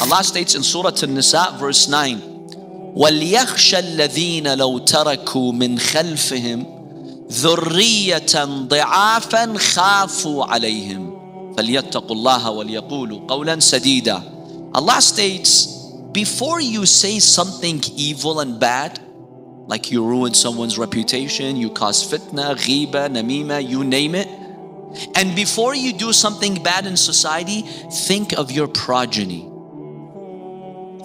Allah states in Surah An-Nisa verse 9, وَلْيَخْشَ الَّذِينَ لَوْ تَرَكُوا مِنْ خَلْفِهِمْ ذُرِّيَّةً ضِعَافًا خَافُوا عَلَيْهِمْ فَلْيَتَّقُوا اللَّهَ وَلْيَقُولُوا قَوْلًا سَدِيدًا. Allah states, before you say something evil and bad, like you ruin someone's reputation, you cause fitna, ghiba, namima, you name it, and before you do something bad in society, think of your progeny.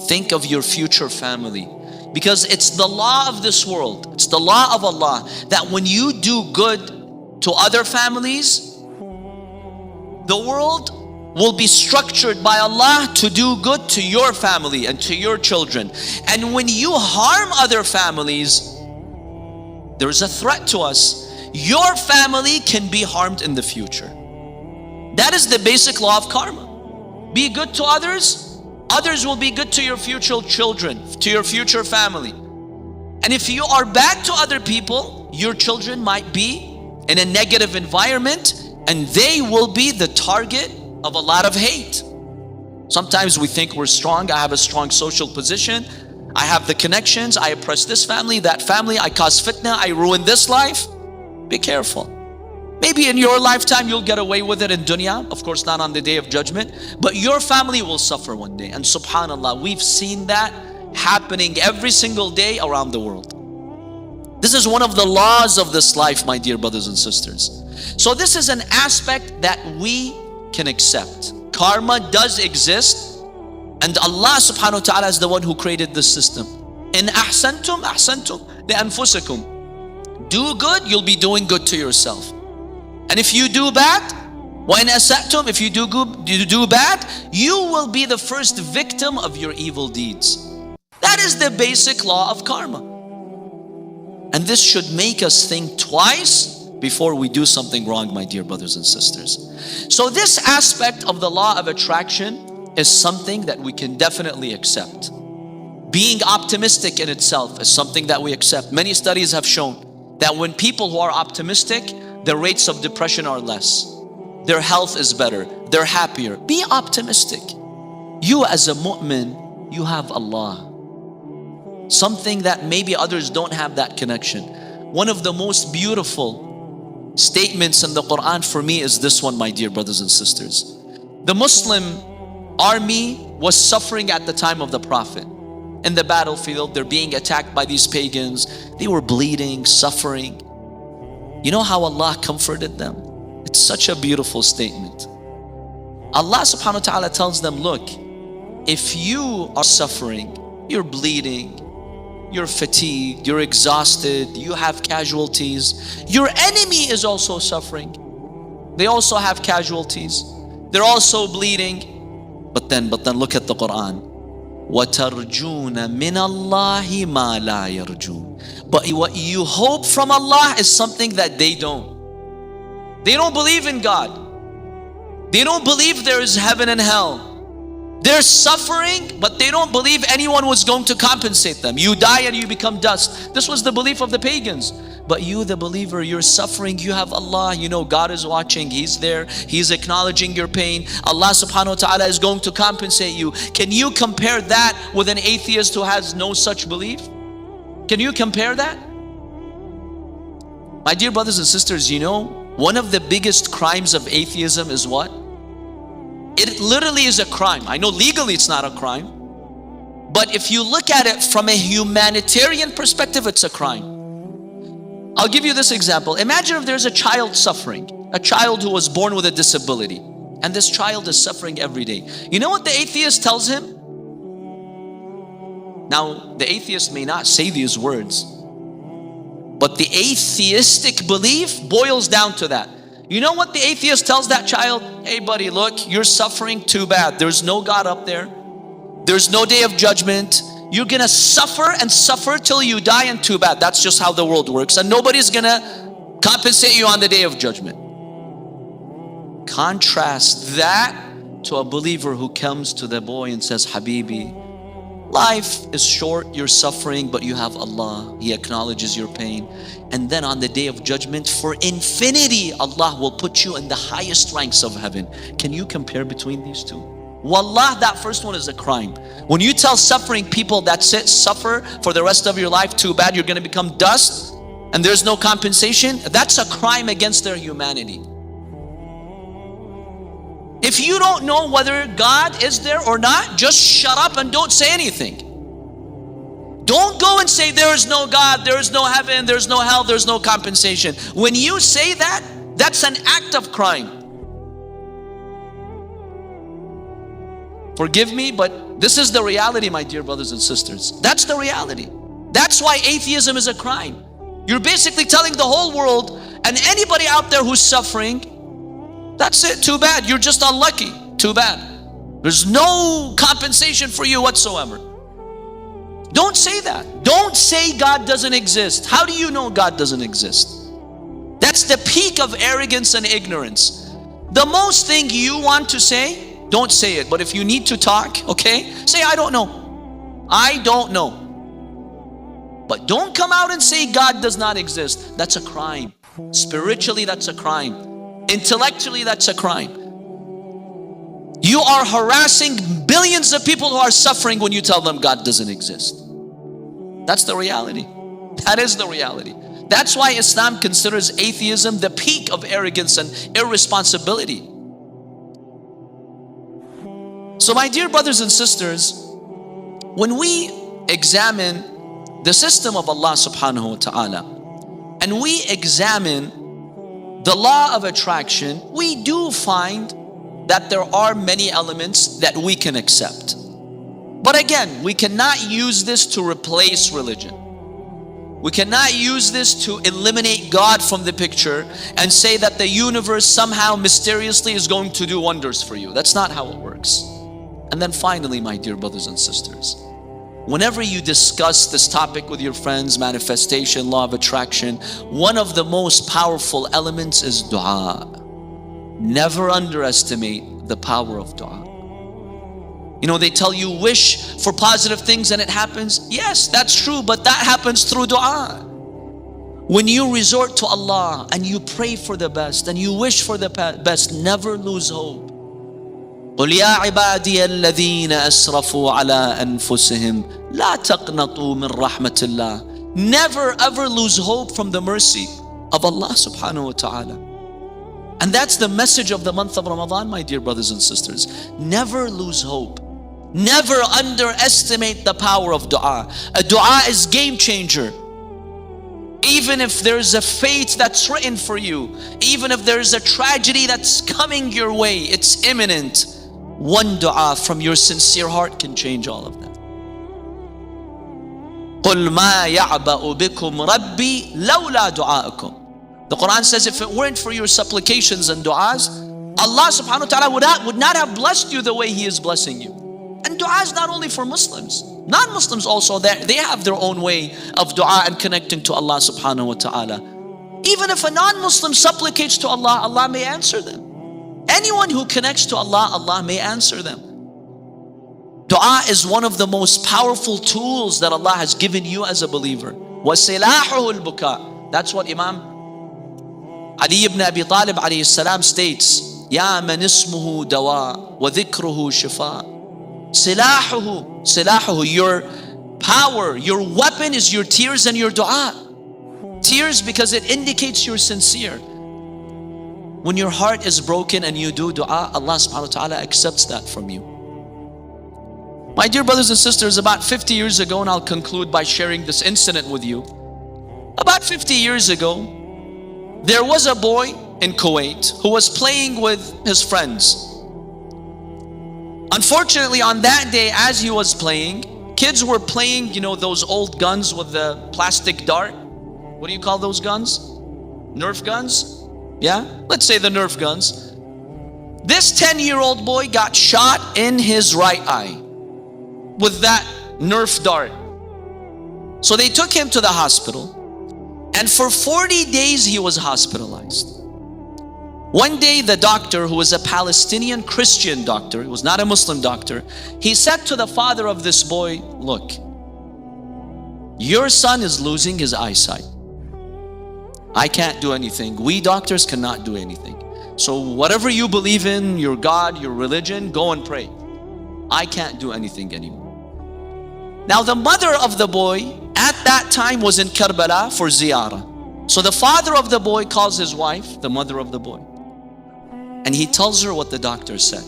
Think of your future family. Because it's the law of this world, it's the law of Allah, that when you do good to other families, the world will be structured by Allah to do good to your family and to your children. And when you harm other families, there is a threat to us. Your family can be harmed in the future. That is the basic law of karma. Be good to others, others will be good to your future children, to your future family. And if you are bad to other people, your children might be in a negative environment and they will be the target of a lot of hate. Sometimes we think we're strong. I have a strong social position, I have the connections, I oppress this family, that family, I cause fitna, I ruin this life. Be careful. Maybe in your lifetime you'll get away with it in dunya, of course not on the day of judgment, but your family will suffer one day. And subhanallah, we've seen that happening every single day around the world. This is one of the laws of this life, my dear brothers and sisters. So this is an aspect that we can accept. Karma does exist, and Allah subhanahu wa ta'ala is the one who created this system. In ahsantum, ahsantum li anfusikum. Do good, you'll be doing good to yourself. And if you do bad, wa in asatum, if you do good, you do bad, you will be the first victim of your evil deeds. That is the basic law of karma. And this should make us think twice before we do something wrong, my dear brothers and sisters. So this aspect of the law of attraction is something that we can definitely accept. Being optimistic in itself is something that we accept. Many studies have shown that when people who are optimistic, the rates of depression are less. Their health is better. They're happier. Be optimistic. You as a mu'min, you have Allah. Something that maybe others don't have that connection. One of the most beautiful statements in the Quran for me is this one, my dear brothers and sisters. The Muslim army was suffering at the time of the Prophet. In the battlefield, they're being attacked by these pagans. They were bleeding, suffering. You know how Allah comforted them? It's such a beautiful statement. Allah subhanahu wa ta'ala tells them, look, if you are suffering, you're bleeding, you're fatigued, you're exhausted, you have casualties, your enemy is also suffering. They also have casualties. They're also bleeding. But then look at the Quran. وَتَرْجُونَ مِنَ اللَّهِ مَا لَا يَرْجُونَ. But what you hope from Allah is something that they don't. They don't believe in God. They don't believe there is heaven and hell. They're suffering, but they don't believe anyone was going to compensate them. You die and you become dust. This was the belief of the pagans. But you, the believer, you're suffering, you have Allah, you know God is watching, He's there, He's acknowledging your pain. Allah subhanahu wa ta'ala is going to compensate you. Can you compare that with an atheist who has no such belief? Can you compare that? My dear brothers and sisters, you know, one of the biggest crimes of atheism is what? It literally is a crime. I know legally it's not a crime, but if you look at it from a humanitarian perspective, it's a crime. I'll give you this example. Imagine if there's a child suffering, a child who was born with a disability, and this child is suffering every day. You know what the atheist tells him? Now, the atheist may not say these words, but the atheistic belief boils down to that. You know what the atheist tells that child? Hey buddy, look, you're suffering too bad. There's no God up there. There's no day of judgment. You're gonna suffer and suffer till you die, and too bad. That's just how the world works, and nobody's gonna compensate you on the day of judgment. Contrast that to a believer who comes to the boy and says, Habibi, life is short, you're suffering, but you have Allah. He acknowledges your pain. And then on the day of judgment, for infinity, Allah will put you in the highest ranks of heaven. Can you compare between these two? Wallah, that first one is a crime. When you tell suffering people, that's it, suffer for the rest of your life, too bad, you're going to become dust and there's no compensation, that's a crime against their humanity. If you don't know whether God is there or not, just shut up and don't say anything. Don't go and say there is no God, there is no heaven, there's no hell, there's no compensation. When you say that, that's an act of crime. Forgive me, but this is the reality, my dear brothers and sisters. That's the reality. That's why atheism is a crime. You're basically telling the whole world and anybody out there who's suffering, that's it, too bad, you're just unlucky, too bad. There's no compensation for you whatsoever. Don't say that. Don't say God doesn't exist. How do you know God doesn't exist? That's the peak of arrogance and ignorance. The most thing you want to say, don't say it. But if you need to talk, okay, say, I don't know. I don't know. But don't come out and say God does not exist. That's a crime. Spiritually, that's a crime. Intellectually, that's a crime. You are harassing billions of people who are suffering when you tell them God doesn't exist. That's the reality. That is the reality. That's why Islam considers atheism the peak of arrogance and irresponsibility. So my dear brothers and sisters, when we examine the system of Allah subhanahu wa ta'ala and we examine the law of attraction, we do find that there are many elements that we can accept. But again, we cannot use this to replace religion. We cannot use this to eliminate God from the picture and say that the universe somehow mysteriously is going to do wonders for you. That's not how it works. And then finally, my dear brothers and sisters, whenever you discuss this topic with your friends, manifestation, law of attraction, one of the most powerful elements is dua. Never underestimate the power of dua. You know, they tell you wish for positive things and it happens. Yes, that's true, but that happens through dua. When you resort to Allah and you pray for the best and you wish for the best, never lose hope. قُلْ يَا عِبَادِيَ الَّذِينَ أَسْرَفُوا عَلَىٰ أَنفُسِهِمْ لَا تَقْنَطُوا مِنْ رَحْمَةِ اللَّهِ. Never ever lose hope from the mercy of Allah subhanahu wa ta'ala. And that's the message of the month of Ramadan, my dear brothers and sisters. Never lose hope. Never underestimate the power of dua. A dua is game changer. Even if there's a fate that's written for you, even if there's a tragedy that's coming your way, it's imminent, one dua from your sincere heart can change all of that. قُلْ مَا يَعْبَأُ بِكُمْ رَبِّي لَوْلَا دُعَاءَكُمْ. The Quran says if it weren't for your supplications and du'as, Allah subhanahu wa ta'ala would not have blessed you the way He is blessing you. And dua is not only for Muslims. Non-Muslims also, they have their own way of dua and connecting to Allah subhanahu wa ta'ala. Even if a non-Muslim supplicates to Allah, Allah may answer them. Anyone who connects to Allah, Allah may answer them. Dua is one of the most powerful tools that Allah has given you as a believer. وَسِلَاحُهُ الْبُكَاء. That's what Imam Ali ibn Abi Talib alayhi salam states. يَا مَنْ اسْمُهُ دَوَاء وَذِكْرُهُ شِفَاء. Silahuhu, your power, your weapon is your tears and your dua. Tears because it indicates you're sincere. When your heart is broken and you do dua, Allah subhanahu wa ta'ala accepts that from you. My dear brothers and sisters, about 50 years ago, and I'll conclude by sharing this incident with you. About 50 years ago, there was a boy in Kuwait who was playing with his friends. Unfortunately, on that day, as he was playing, kids were playing, you know, those old guns with the plastic dart. What do you call those guns? Nerf guns? Yeah? Let's say the Nerf guns. This 10-year-old boy got shot in his right eye with that Nerf dart. So they took him to the hospital, and for 40 days he was hospitalized. One day the doctor, who was a Palestinian Christian doctor, he was not a Muslim doctor, he said to the father of this boy, look, your son is losing his eyesight. I can't do anything. We doctors cannot do anything. So whatever you believe in, your God, your religion, go and pray. I can't do anything anymore. Now the mother of the boy at that time was in Karbala for ziyarah. So the father of the boy calls his wife, the mother of the boy, and he tells her what the doctor said.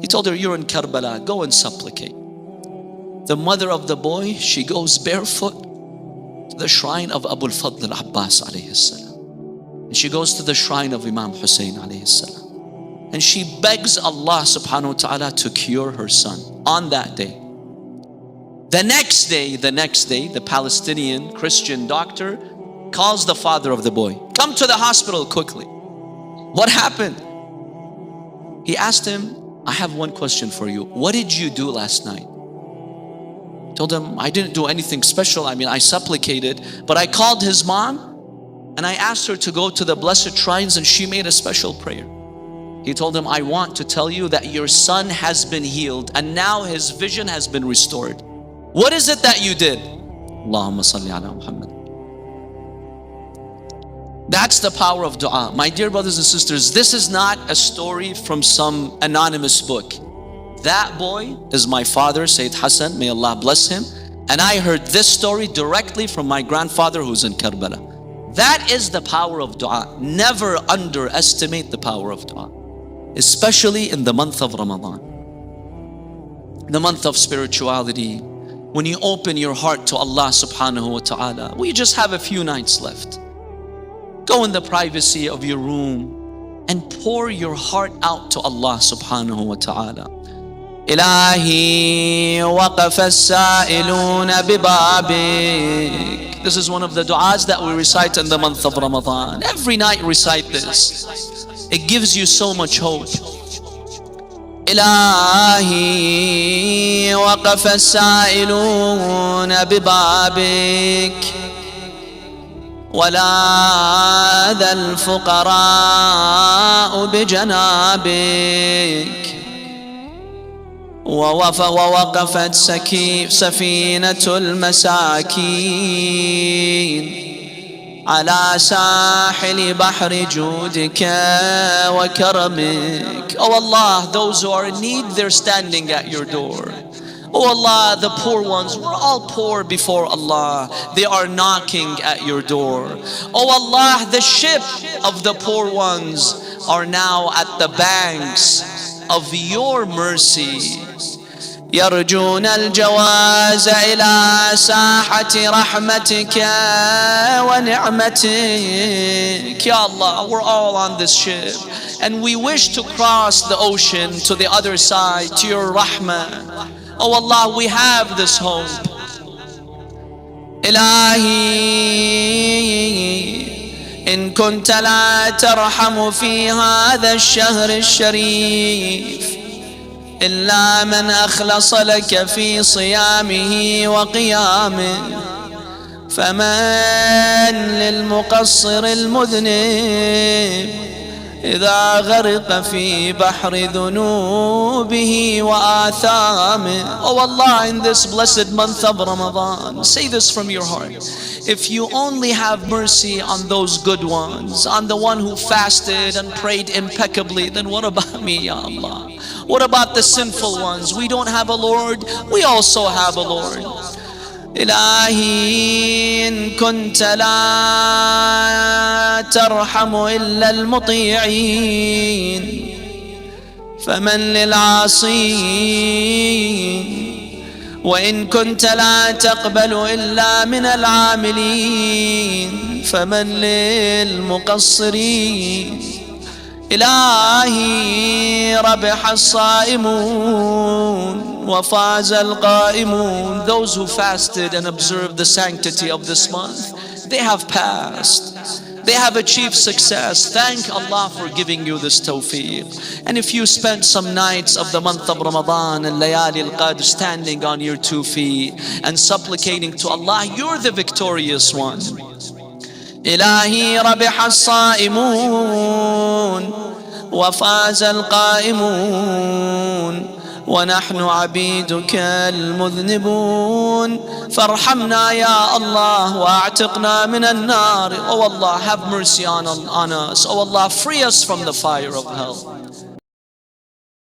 He told her, you're in Karbala, go and supplicate. The mother of the boy, she goes barefoot to the shrine of Abu al-Fadl al-Abbas alayhi salam. And she goes to the shrine of Imam Hussein alayhi salam. And she begs Allah subhanahu wa ta'ala to cure her son on that day. The next day, the Palestinian Christian doctor calls the father of the boy. Come to the hospital quickly. What happened? He asked him, I have one question for you. What did you do last night? He told him, I didn't do anything special. I supplicated, but I called his mom and I asked her to go to the blessed shrines and she made a special prayer. He told him, I want to tell you that your son has been healed and now his vision has been restored. What is it that you did? Allahumma salli ala Muhammad. That's the power of dua. My dear brothers and sisters, this is not a story from some anonymous book. That boy is my father, Sayyid Hassan, may Allah bless him. And I heard this story directly from my grandfather who's in Karbala. That is the power of dua. Never underestimate the power of dua, especially in the month of Ramadan, the month of spirituality. When you open your heart to Allah subhanahu wa ta'ala, we just have a few nights left. Go in the privacy of your room and pour your heart out to Allah subhanahu wa ta'ala. Ilahi waqafa as-sa'iluna bibabik. This is one of the du'as that we recite in the month of Ramadan. Every night recite this. It gives you so much hope. إلهي وقف السائلون ببابك ولاذ الفقراء بجنابك ووقفت سفينة المساكين على ساحل بحر جودك وكرمك. Oh Allah, those who are in need, they're standing at your door. Oh Allah, the poor ones, we're all poor before Allah. They are knocking at your door. Oh Allah, the ship of the poor ones are now at the banks of your mercy. يرجون الجواز إلى ساحة رحمتك ونعمتك. Ya Allah, we're all on this ship and we wish to cross the ocean to the other side, to your rahmah. Oh Allah, we have this hope. إلهي إن كنت لا ترحم في هذا الشهر الشريف إلا من أخلص لك في صيامه وقيامه فمن للمقصر المذنب إذا غرق في بحر ذنوبه وآثامه. Oh Allah, in this blessed month of Ramadan, say this from your heart. If you only have mercy on those good ones, on the one who fasted and prayed impeccably, then what about me, Ya Allah? What about the sinful ones? We don't have a Lord, we also have a Lord. إلهي إن كنت لا ترحم إلا المطيعين فمن للعاصين وإن كنت لا تقبل إلا من العاملين فمن للمقصرين. إلهي ربح الصائمون وفاز القائمون. Those who fasted and observed the sanctity of this month, they have passed. They have achieved success. Thank Allah for giving you this tawfiq. And if you spent some nights of the month of Ramadan and Layali al-Qadr standing on your 2 feet and supplicating to Allah, you're the victorious one. إلهي ربح الصائمون وفاز القائمون ونحن عبيدك المذنبون فارحمنا يا الله واعتقنا من النار. Oh Allah, have mercy on us. Oh Allah, free us from the fire of hell.